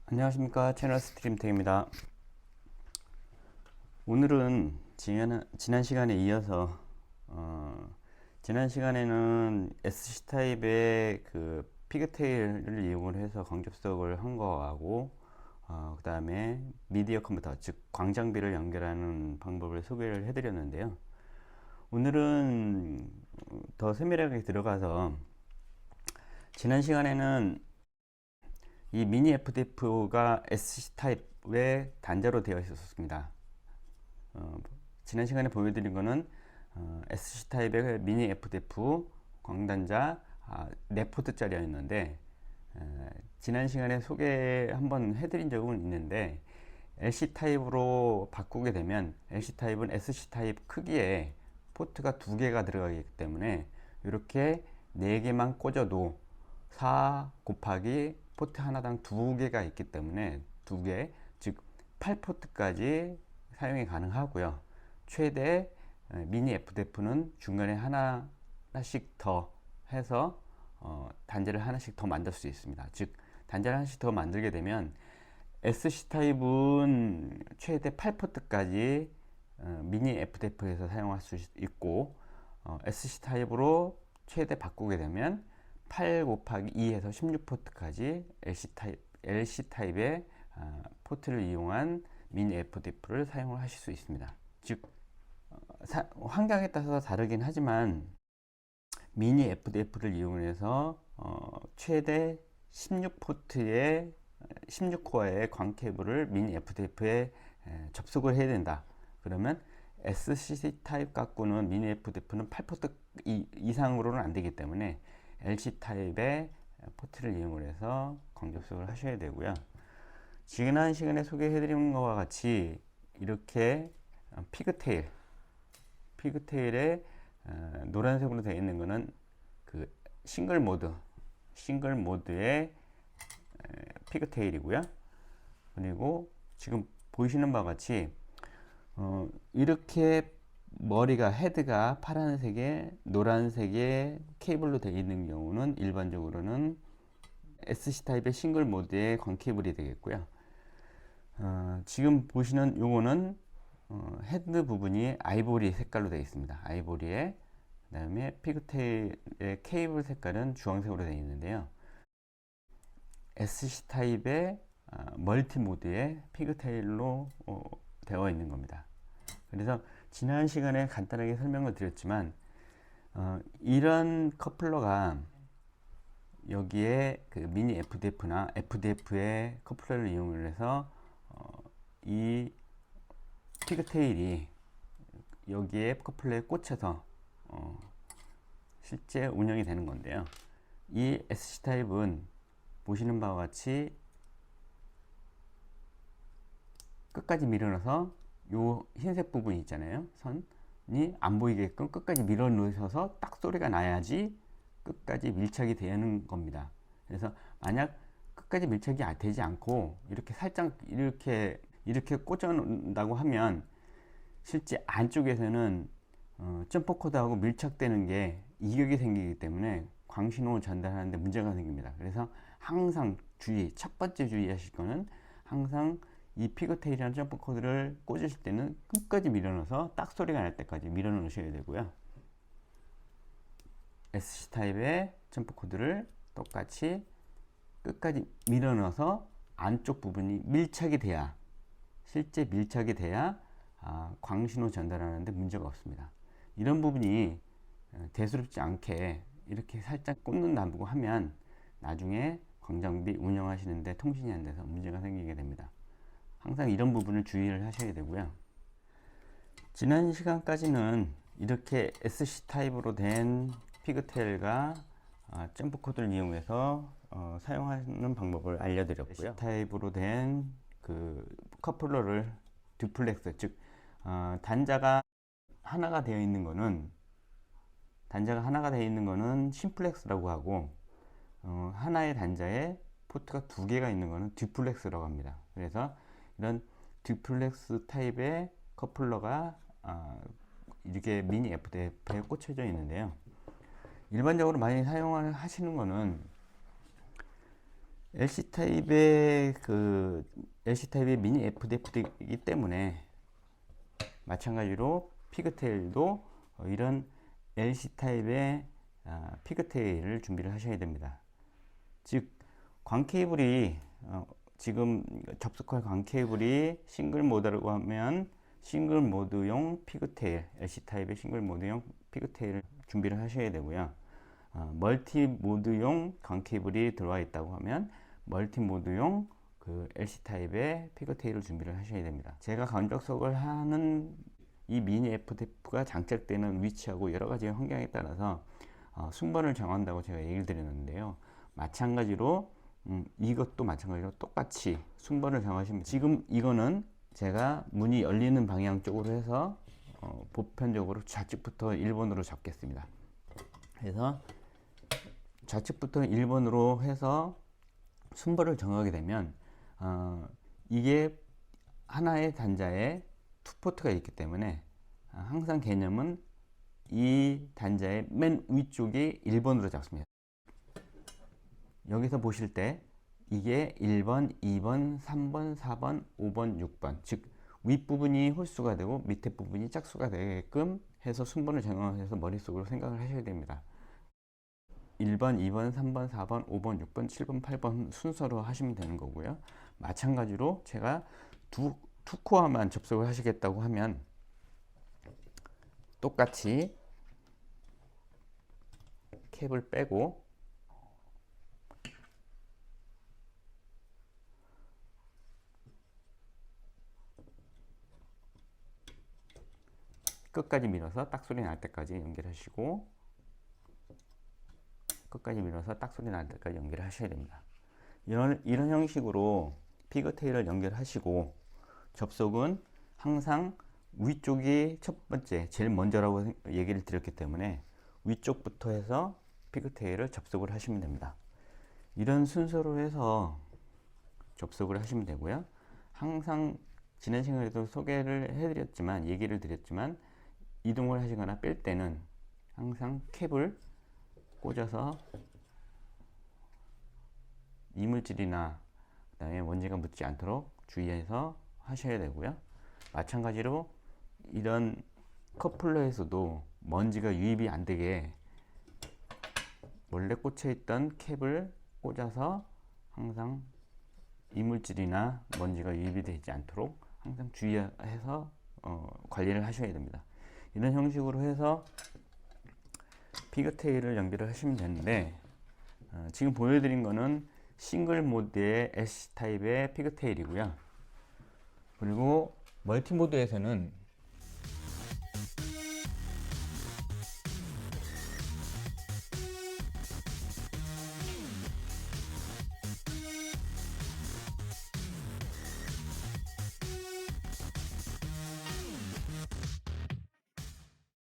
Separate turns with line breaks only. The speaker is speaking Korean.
안녕하십니까, 채널 스트림텍입니다. 오늘은 지난 시간에 이어서 지난 시간에는 SC 타입의 그 피그테일을 이용을 해서 광접속을 한 거하고 그 다음에 미디어 컨버터, 즉 광장비를 연결하는 방법을 소개를 해드렸는데요. 오늘은 더 세밀하게 들어가서 지난 시간에는 이 미니 FDF가 SC 타입의 단자로 되어 있었습니다. 지난 시간에 보여드린 거는 SC 타입의 미니 FDF 광단자 4포트짜리였는데 지난 시간에 소개 한번 해드린 적은 있는데 LC 타입으로 바꾸게 되면 LC 타입은 SC 타입 크기에 포트가 2개가 들어가기 때문에 이렇게 4개만 꽂아도 4 곱하기 포트 하나당 2개가 있기 때문에 2개, 즉 8포트까지 사용이 가능하고요. 최대 미니 FDF는 중간에 하나씩 더 해서 단자를 하나씩 더 만들 수 있습니다. 즉 단자를 하나씩 더 만들게 되면 SC 타입은 최대 8포트까지 미니 FDF에서 사용할 수 있고 SC 타입으로 최대 바꾸게 되면 8 곱하기 2에서 16포트까지 LC 타입의 포트를 이용한 미니 FDF를 사용을 하실 수 있습니다. 즉 환경에 따라서 다르긴 하지만 미니 FDF를 이용해서 최대 16포트의 16코어의 광 케이블을 미니 FDF에 접속을 해야 된다. 그러면 SC 타입 갖고는 미니 FDF는 8포트 이상으로는 안 되기 때문에 LC 타입의 포트를 이용해서 광 접속을 하셔야 되고요. 지난 시간에 소개해드린 것과 같이 이렇게 피그테일에 노란색으로 되어 있는 것은 그 싱글 모드의 피그테일이고요. 그리고 지금 보이시는 바와 같이 이렇게 머리가 헤드가 파란색에 노란색의 케이블로 되어 있는 경우는 일반적으로는 SC 타입의 싱글 모드의 광 케이블이 되겠고요. 지금 보시는 요거는 헤드 부분이 아이보리 색깔로 되어 있습니다. 아이보리에 그 다음에 피그테일의 케이블 색깔은 주황색으로 되어 있는데요. SC 타입의 멀티 모드의 피그테일로 되어 있는 겁니다. 그래서 지난 시간에 간단하게 설명을 드렸지만 이런 커플러가 여기에 그 미니 FDF나 FDF의 커플러를 이용해서 이 피그테일이 여기에 커플러에 꽂혀서 실제 운영이 되는 건데요. 이 SC 타입은 보시는 바와 같이 끝까지 밀어넣어서 요 흰색 부분 있잖아요. 선이 안 보이게끔 끝까지 밀어 넣으셔서 딱 소리가 나야지 끝까지 밀착이 되는 겁니다. 그래서 만약 끝까지 밀착이 되지 않고 이렇게 살짝 이렇게 꽂아 놓는다고 하면 실제 안쪽에서는 점퍼 코드하고 밀착되는 게 이격이 생기기 때문에 광신호 전달하는데 문제가 생깁니다. 그래서 항상 첫 번째 주의하실 거는 항상 이 피그테일이라는 점퍼 코드를 꽂으실 때는 끝까지 밀어넣어서 딱 소리가 날 때까지 밀어넣으셔야 되고요. SC 타입의 점퍼 코드를 똑같이 끝까지 밀어넣어서 안쪽 부분이 밀착이 돼야 실제 밀착이 돼야 광신호 전달하는데 문제가 없습니다. 이런 부분이 대수롭지 않게 이렇게 살짝 꽂는다고 하면 나중에 광장비 운영하시는데 통신이 안 돼서 문제가 생기게 됩니다. 항상 이런 부분을 주의를 하셔야 되고요. 지난 시간까지는 이렇게 SC 타입으로 된 피그테일과 점프 코드를 이용해서 사용하는 방법을 알려드렸고요. SC 타입으로 된 그 커플러를 듀플렉스, 즉 단자가 하나가 되어 있는 거는 심플렉스라고 하고 하나의 단자에 포트가 2개가 있는 거는 듀플렉스라고 합니다. 그래서 이런 듀플렉스 타입의 커플러가 이렇게 미니 FDF에 꽂혀져 있는데요. 일반적으로 많이 사용을 하시는 거는 LC 타입의 미니 FDF이기 때문에 마찬가지로 피그테일도 이런 LC 타입의 피그테일을 준비를 하셔야 됩니다. 즉 광 케이블이 지금 접속할 광 케이블이 싱글 모드라고 하면 싱글 모드용 피그테일, LC 타입의 싱글 모드용 피그테일을 준비를 하셔야 되고요. 멀티 모드용 광 케이블이 들어와 있다고 하면 멀티 모드용 그 LC 타입의 피그테일을 준비를 하셔야 됩니다. 제가 감적석을 하는 이 미니 FDF가 장착되는 위치하고 여러 가지 환경에 따라서 순번을 정한다고 제가 얘기를 드렸는데요. 마찬가지로 이것도 마찬가지로 똑같이 순번을 정하시면, 지금 이거는 제가 문이 열리는 방향 쪽으로 해서 보편적으로 좌측부터 1번으로 잡겠습니다. 그래서 좌측부터 1번으로 해서 순번을 정하게 되면 이게 하나의 단자에 투포트가 있기 때문에 항상 개념은 이 단자의 맨 위쪽이 1번으로 잡습니다. 여기서 보실 때 이게 1번, 2번, 3번, 4번, 5번, 6번, 즉 윗부분이 홀수가 되고 밑에 부분이 짝수가 되게끔 해서 순번을 정해서 머릿속으로 생각을 하셔야 됩니다. 1번, 2번, 3번, 4번, 5번, 6번, 7번, 8번 순서로 하시면 되는 거고요. 마찬가지로 제가 두 코어만 접속을 하시겠다고 하면 똑같이 캡을 빼고 끝까지 밀어서 딱 소리 날 때까지 연결하시고, 끝까지 밀어서 딱 소리 날 때까지 연결하셔야 됩니다. 이런 형식으로 피그테일을 연결하시고, 접속은 항상 위쪽이 첫 번째, 제일 먼저라고 얘기를 드렸기 때문에 위쪽부터 해서 피그테일을 접속을 하시면 됩니다. 이런 순서로 해서 접속을 하시면 되고요. 항상 지난 시간에도 소개를 해드렸지만, 얘기를 드렸지만, 이동을 하시거나 뺄 때는 항상 캡을 꽂아서 이물질이나 그다음에 먼지가 묻지 않도록 주의해서 하셔야 되고요. 마찬가지로 이런 커플러에서도 먼지가 유입이 안 되게 원래 꽂혀 있던 캡을 꽂아서 항상 이물질이나 먼지가 유입이 되지 않도록 항상 주의해서 관리를 하셔야 됩니다. 이런 형식으로 해서 피그테일을 연결을 하시면 되는데, 지금 보여드린 거는 싱글 모드의 LC 타입의 피그테일이고요. 그리고 멀티 모드에서는